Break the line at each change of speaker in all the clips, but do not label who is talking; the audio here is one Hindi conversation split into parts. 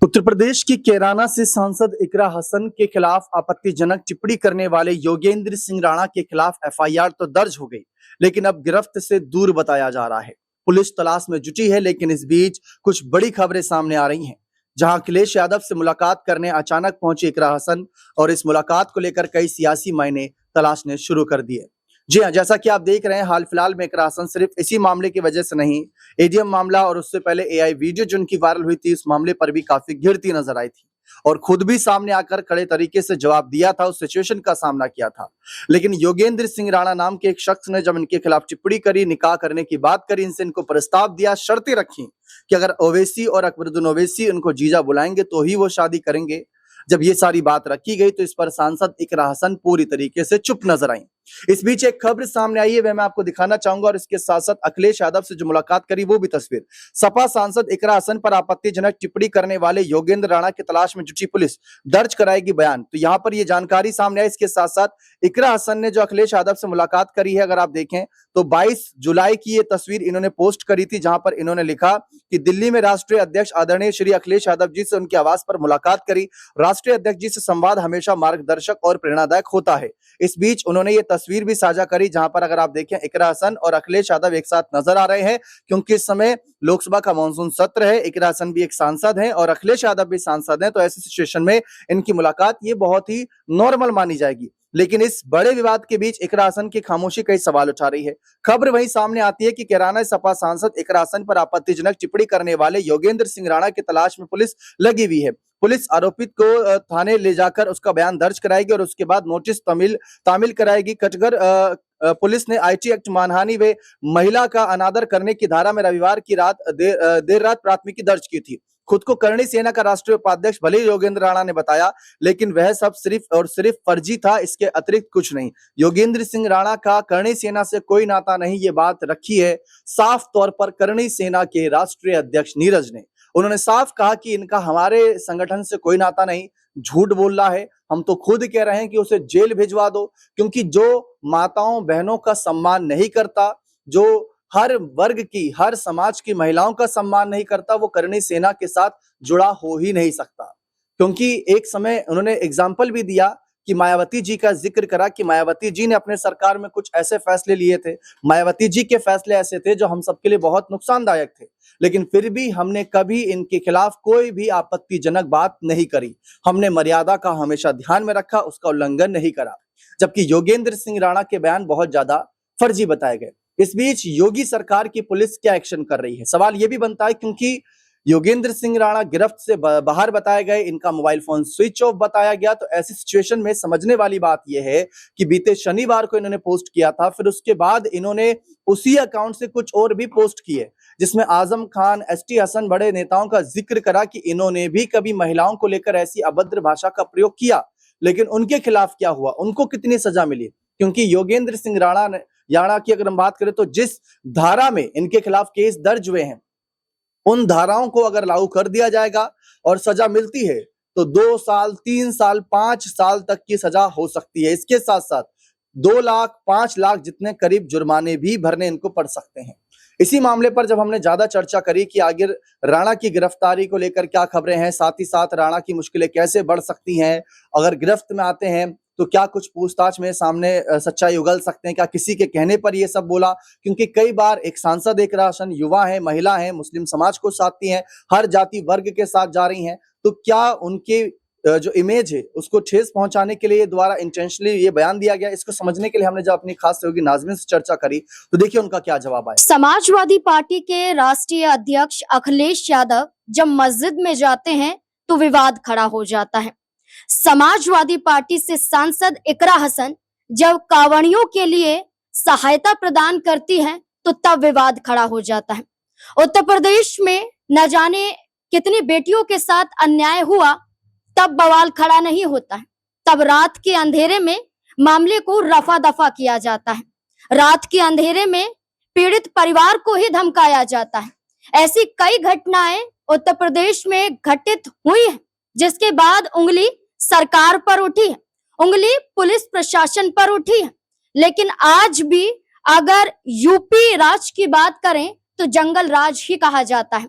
उत्तर प्रदेश की कैराना से सांसद इकरा हसन के खिलाफ आपत्तिजनक टिप्पणी करने वाले योगेंद्र सिंह राणा के खिलाफ एफआईआर तो दर्ज हो गई, लेकिन अब गिरफ्त से दूर बताया जा रहा है। पुलिस तलाश में जुटी है, लेकिन इस बीच कुछ बड़ी खबरें सामने आ रही हैं। जहां अखिलेश यादव से मुलाकात करने अचानक पहुंचे इकरा हसन और इस मुलाकात को लेकर कई सियासी मायने तलाशने शुरू कर दिए। जी हाँ, जैसा कि आप देख रहे हैं, हाल फिलहाल में इकरा हसन सिर्फ इसी मामले की वजह से नहीं, एडीएम मामला और उससे पहले एआई वीडियो जो उनकी वायरल हुई थी, उस मामले पर भी काफी घिरती नजर आई थी और खुद भी सामने आकर कड़े तरीके से जवाब दिया था, उस सिचुएशन का सामना किया था। लेकिन योगेंद्र सिंह राणा नाम के एक शख्स ने जब इनके खिलाफ टिप्पणी करी, निकाह करने की बात करी, इनसे इनको प्रस्ताव दिया, शर्तें रखी कि अगर ओवैसी और अकबरुद्दीन ओवैसी उनको जीजा बुलाएंगे तो ही वो शादी करेंगे। जब ये सारी बात रखी गई तो इस पर सांसद इकरा हसन पूरी तरीके से चुप नजर आई। इस बीच एक खबर सामने आई है, वह मैं आपको दिखाना चाहूंगा और इसके साथ साथ अखिलेश यादव से जो मुलाकात करी वो भी तस्वीर। सपा सांसद इकरा हसन पर आपत्तिजनक टिप्पणी करने वाले योगेंद्र राणा की तलाश में जुटी पुलिस दर्ज कराएगी बयान। तो यहाँ पर ये जानकारी सामने आई। इसके साथ साथ इकरा हसन ने जो अखिलेश यादव से मुलाकात करी है, अगर आप देखें तो 22 जुलाई की ये तस्वीर इन्होंने पोस्ट करी थी, जहां पर इन्होंने लिखा कि दिल्ली में राष्ट्रीय अध्यक्ष आदरणीय श्री अखिलेश यादव जी से उनके आवास पर मुलाकात करी। राष्ट्रीय अध्यक्ष जी से संवाद हमेशा मार्गदर्शक और प्रेरणादायक होता है। इस बीच उन्होंने ये तस्वीर भी साझा करी, जहां पर अगर आप देखें इकरा हसन और अखिलेश यादव एक साथ नजर आ रहे हैं, क्योंकि इस समय लोकसभा का मानसून सत्र है। इकरा हसन भी एक सांसद हैं और अखिलेश यादव भी सांसद हैं, तो ऐसी सिचुएशन में इनकी मुलाकात ये बहुत ही नॉर्मल मानी जाएगी। लेकिन इस बड़े विवाद के बीच इकरा हसन की खामोशी कई सवाल उठा रही है। खबर वहीं सामने आती है कि कैराना सपा सांसद इकरा हसन पर आपत्तिजनक टिप्पणी करने वाले योगेंद्र सिंह राणा की तलाश में पुलिस लगी हुई है। पुलिस आरोपित को थाने ले जाकर उसका बयान दर्ज कराएगी और उसके बाद नोटिस तामील कराएगी। कटघर पुलिस ने आईटी एक्ट, मानहानि व महिला का अनादर करने की धारा में रविवार की रात देर रात प्राथमिकी दर्ज की थी। खुद को करणी सेना का राष्ट्रीय उपाध्यक्ष भले ही योगेंद्र राणा ने बताया, लेकिन वह सब सिर्फ और सिर्फ फर्जी था, इसके अतिरिक्त कुछ नहीं। योगेंद्र सिंह राणा का करणी सेना से कोई नाता नहीं, ये बात रखी है साफ तौर पर करणी सेना के राष्ट्रीय अध्यक्ष नीरज ने। उन्होंने साफ कहा कि इनका हमारे संगठन से कोई नाता नहीं, झूठ बोल रहा है। हम तो खुद कह रहे हैं कि उसे जेल भिजवा दो, क्योंकि जो माताओं बहनों का सम्मान नहीं करता, जो हर वर्ग की, हर समाज की महिलाओं का सम्मान नहीं करता, वो करणी सेना के साथ जुड़ा हो ही नहीं सकता। क्योंकि एक समय उन्होंने एग्जाम्पल भी दिया कि मायावती जी का जिक्र करा कि मायावती जी ने अपने सरकार में कुछ ऐसे फैसले लिए थे, मायावती जी के फैसले ऐसे थे जो हम सबके लिए बहुत नुकसानदायक थे, लेकिन फिर भी हमने कभी इनके खिलाफ कोई भी आपत्तिजनक बात नहीं करी। हमने मर्यादा का हमेशा ध्यान में रखा, उसका उल्लंघन नहीं करा। जबकि योगेंद्र सिंह राणा के बयान बहुत ज्यादा फर्जी बताए गए। इस बीच योगी सरकार की पुलिस क्या एक्शन कर रही है, सवाल यह भी बनता है, क्योंकि योगेंद्र सिंह राणा गिरफ्त से बाहर बताए गए, इनका मोबाइल फोन स्विच ऑफ बताया गया। तो ऐसी सिचुएशन में समझने वाली बात यह है कि बीते शनिवार को इन्होंने पोस्ट किया था, फिर उसके बाद इन्होंने उसी अकाउंट से कुछ और भी पोस्ट किए, जिसमें आजम खान, एसटी हसन, बड़े नेताओं का जिक्र करा कि इन्होंने भी कभी महिलाओं को लेकर ऐसी अभद्र भाषा का प्रयोग किया। लेकिन उनके खिलाफ क्या हुआ, उनको कितनी सजा मिली? क्योंकि योगेंद्र सिंह राणा की अगर हम बात करें तो जिस धारा में इनके खिलाफ केस दर्ज हुए हैं, उन धाराओं को अगर लागू कर दिया जाएगा और सजा मिलती है तो 2 साल, 3 साल, 5 साल तक की सजा हो सकती है। इसके साथ साथ 2 लाख, 5 लाख जितने करीब जुर्माने भी भरने इनको पड़ सकते हैं। इसी मामले पर जब हमने ज्यादा चर्चा करी कि आखिर राणा की गिरफ्तारी को लेकर क्या खबरें हैं, साथ ही साथ राणा की मुश्किलें कैसे बढ़ सकती हैं, अगर गिरफ्त में आते हैं तो क्या कुछ पूछताछ में सामने सच्चाई उगल सकते हैं, क्या किसी के कहने पर ये सब बोला? क्योंकि कई बार एक सांसद इकरा हसन युवा है, महिला है, मुस्लिम समाज को साथती हैं, हर जाति वर्ग के साथ जा रही हैं, तो क्या उनके जो इमेज है उसको ठेस पहुंचाने के लिए द्वारा इंटेंशनली ये बयान दिया गया? इसको समझने के लिए हमने जब अपनी खास सहयोगी नाज़मीन से चर्चा करी तो देखिए उनका क्या जवाब आया।
समाजवादी पार्टी के राष्ट्रीय अध्यक्ष अखिलेश यादव जब मस्जिद में जाते हैं तो विवाद खड़ा हो जाता है। समाजवादी पार्टी से सांसद इकरा हसन जब कांवड़ियों के लिए सहायता प्रदान करती है तो तब विवाद खड़ा हो जाता है। उत्तर प्रदेश में न जाने कितनी बेटियों के साथ अन्याय हुआ, तब बवाल खड़ा नहीं होता है। तब रात के अंधेरे में मामले को रफा दफा किया जाता है, रात के अंधेरे में पीड़ित परिवार को ही धमकाया जाता है। ऐसी कई घटनाएं उत्तर प्रदेश में घटित हुई है, जिसके बाद उंगली सरकार पर उठी है, उंगली पुलिस प्रशासन पर उठी है। लेकिन आज भी अगर यूपी राज की बात करें तो जंगल राज ही कहा जाता है।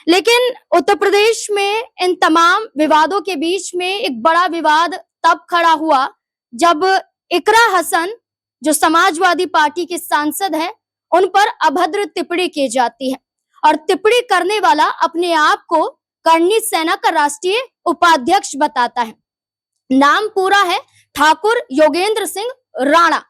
लेकिन उत्तर प्रदेश में इन तमाम विवादों के बीच में एक बड़ा विवाद तब खड़ा हुआ जब इकरा हसन, जो समाजवादी पार्टी के सांसद है, उन पर अभद्र टिप्पणी की जाती है और टिप्पणी करने वाला अपने आप को करनी सेना का राष्ट्रीय उपाध्यक्ष बताता है। नाम पूरा है ठाकुर योगेंद्र सिंह राणा।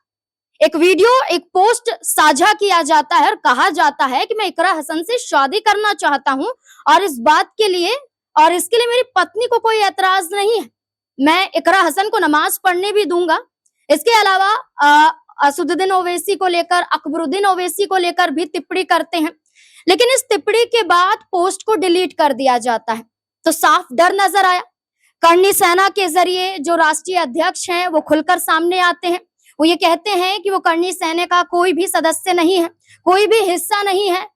एक वीडियो, एक पोस्ट साझा किया जाता है और कहा जाता है कि मैं इकरा हसन से शादी करना चाहता हूं और इस बात के लिए और इसके लिए मेरी पत्नी को कोई ऐतराज नहीं है। मैं इकरा हसन को नमाज पढ़ने भी दूंगा। इसके अलावा असदुद्दीन ओवैसी को लेकर, अकबरुद्दीन ओवैसी को लेकर भी टिप्पणी करते हैं, लेकिन इस टिप्पणी के बाद पोस्ट को डिलीट कर दिया जाता है। तो साफ डर नजर आया। करनी सेना के जरिए जो राष्ट्रीय अध्यक्ष हैं वो खुलकर सामने आते हैं। वो ये कहते हैं कि वो करनी सेना का कोई भी सदस्य नहीं है, कोई भी हिस्सा नहीं है।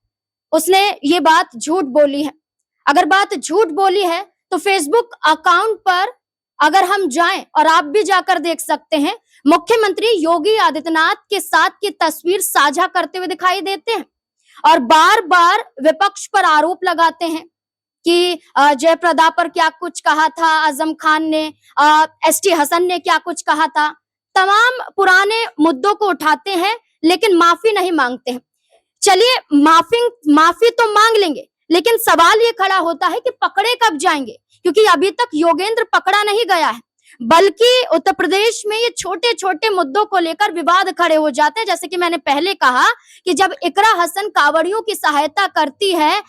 उसने ये बात झूठ बोली है। अगर बात झूठ बोली है तो फेसबुक अकाउंट पर अगर हम जाएं और आप भी जाकर देख सकते हैं, मुख्यमंत्री योगी आदित्यनाथ के साथ की तस्वीर साझा करते हुए दिखाई देते हैं और बार बार विपक्ष पर आरोप लगाते हैं कि जयप्रदा पर क्या कुछ कहा था, आजम खान ने, एसटी हसन ने क्या कुछ कहा था। तमाम पुराने मुद्दों को उठाते हैं लेकिन माफी नहीं मांगते हैं। चलिए माफी तो मांग लेंगे, लेकिन सवाल ये खड़ा होता है कि पकड़े कब जाएंगे, क्योंकि अभी तक योगेंद्र पकड़ा नहीं गया है, बल्कि उत्तर प्रदेश में ये छोटे छोटे मुद्दों को लेकर विवाद खड़े हो जाते हैं। जैसे कि मैंने पहले कहा कि जब इकरा हसन कांवड़ियों की सहायता करती है,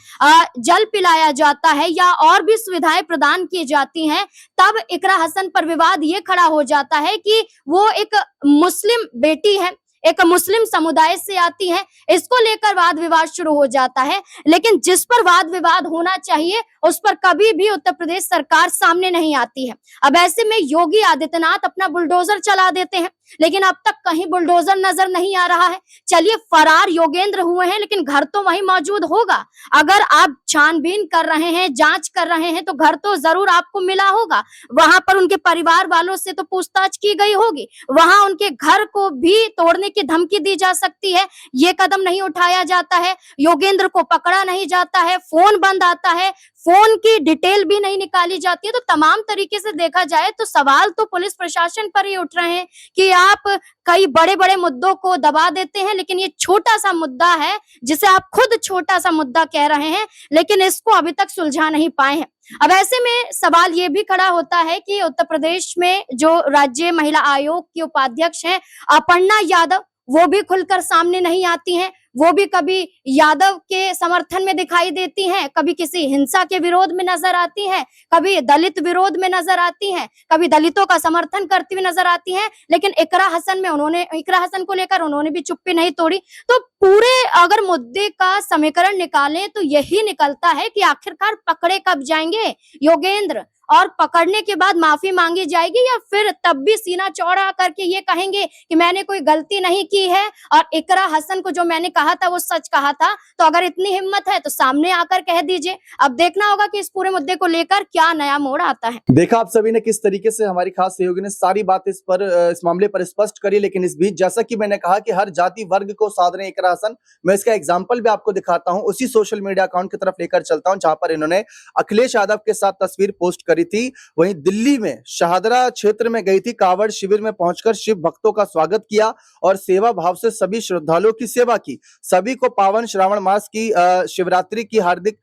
जल पिलाया जाता है या और भी सुविधाएं प्रदान की जाती हैं, तब इकरा हसन पर विवाद ये खड़ा हो जाता है कि वो एक मुस्लिम बेटी है, एक मुस्लिम समुदाय से आती है। इसको लेकर वाद विवाद शुरू हो जाता है, लेकिन जिस पर वाद विवाद होना चाहिए उस पर कभी भी उत्तर प्रदेश सरकार सामने नहीं आती है। अब ऐसे में योगी आदित्यनाथ अपना बुलडोजर चला देते हैं, लेकिन अब तक कहीं बुलडोजर नजर नहीं आ रहा है। चलिए फरार योगेंद्र हुए हैं, लेकिन घर तो वहीं मौजूद होगा। अगर आप छानबीन कर रहे हैं, जांच कर रहे हैं, तो घर तो जरूर आपको मिला होगा। वहां पर उनके परिवार वालों से तो पूछताछ की गई होगी, वहां उनके घर को भी तोड़ने की धमकी दी जा सकती है। ये कदम नहीं उठाया जाता है, योगेंद्र को पकड़ा नहीं जाता है, फोन बंद आता है, फोन की डिटेल भी नहीं निकाली जाती है। तो तमाम तरीके से देखा जाए तो सवाल तो पुलिस प्रशासन पर ही उठ रहे हैं कि आप कई बड़े बड़े मुद्दों को दबा देते हैं, लेकिन ये छोटा सा मुद्दा है जिसे आप खुद छोटा सा मुद्दा कह रहे हैं, लेकिन इसको अभी तक सुलझा नहीं पाए हैं। अब ऐसे में सवाल ये भी खड़ा होता है कि उत्तर प्रदेश में जो राज्य महिला आयोग की उपाध्यक्ष हैं अपर्णा यादव, वो भी खुलकर सामने नहीं आती हैं। वो भी कभी यादव के समर्थन में दिखाई देती हैं, कभी किसी हिंसा के विरोध में नजर आती हैं, कभी दलित विरोध में नजर आती हैं, कभी दलितों का समर्थन करती हुई नजर आती हैं। लेकिन इकरा हसन को लेकर उन्होंने भी चुप्पी नहीं तोड़ी। तो पूरे अगर मुद्दे का समीकरण निकालें तो यही निकलता है कि आखिरकार पकड़े कब जाएंगे योगेंद्र, और पकड़ने के बाद माफी मांगी जाएगी या फिर तब भी सीना चौड़ा करके ये कहेंगे कि मैंने कोई गलती नहीं की है और इकरा हसन को जो मैंने कहा था वो सच कहा था। तो अगर इतनी हिम्मत है तो सामने आकर कह दीजिए। अब देखना होगा कि इस पूरे मुद्दे को लेकर क्या नया मोड़ आता है।
देखा आप सभी ने किस तरीके से हमारी खास सहयोगी ने सारी बात इस मामले पर स्पष्ट करी, लेकिन इस बीच जैसा कि मैंने कहा कि हर जाति वर्ग को साध रहे इकरा हसन, मैं इसका एग्जाम्पल भी आपको दिखाता हूं। उसी सोशल मीडिया अकाउंट की तरफ लेकर चलता हूं जहां पर इन्होंने अखिलेश यादव के साथ तस्वीर पोस्ट करी थी। वहीं दिल्ली में शाहदरा क्षेत्र में गई थी, कांवड़ शिविर में पहुंचकर शिव भक्तों का स्वागत किया और सेवा भाव से सभी श्रद्धालुओं की सेवा की। सभी को पावन श्रावण मास की शिवरात्रि की हार्दिक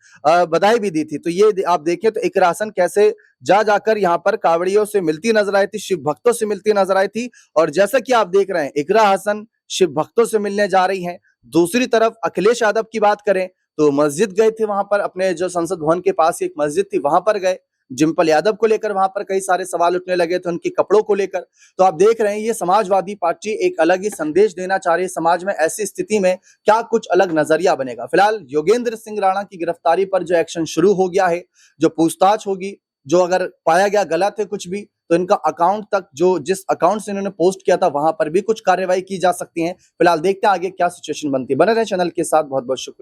बधाई भी दी थी। तो ये आप देखें तो इकरा हसन कैसे जाकर यहाँ पर कांवड़ियों से मिलती नजर आई थी, शिव भक्तों से मिलती नजर आई थी। और जैसा कि आप देख रहे हैं इकरा हसन शिव भक्तों से मिलने जा रही हैं। दूसरी तरफ अखिलेश यादव की बात करें तो मस्जिद गए थे, वहां पर अपने जो संसद भवन के पास एक मस्जिद थी वहां पर गए। जिम्पल यादव को लेकर वहां पर कई सारे सवाल उठने लगे थे, उनके कपड़ों को लेकर। तो आप देख रहे हैं ये समाजवादी पार्टी एक अलग ही संदेश देना चाह रही है समाज में। ऐसी स्थिति में क्या कुछ अलग नजरिया बनेगा। फिलहाल योगेंद्र सिंह राणा की गिरफ्तारी पर जो एक्शन शुरू हो गया है, जो पूछताछ होगी, जो अगर पाया गया गलत है कुछ भी तो इनका अकाउंट तक, जो जिस अकाउंट से इन्होंने पोस्ट किया था वहां पर भी कुछ कार्रवाई की जा सकती है। फिलहाल देखते हैं आगे क्या सिचुएशन बनती है। बने रहे चैनल के साथ, बहुत बहुत शुक्रिया।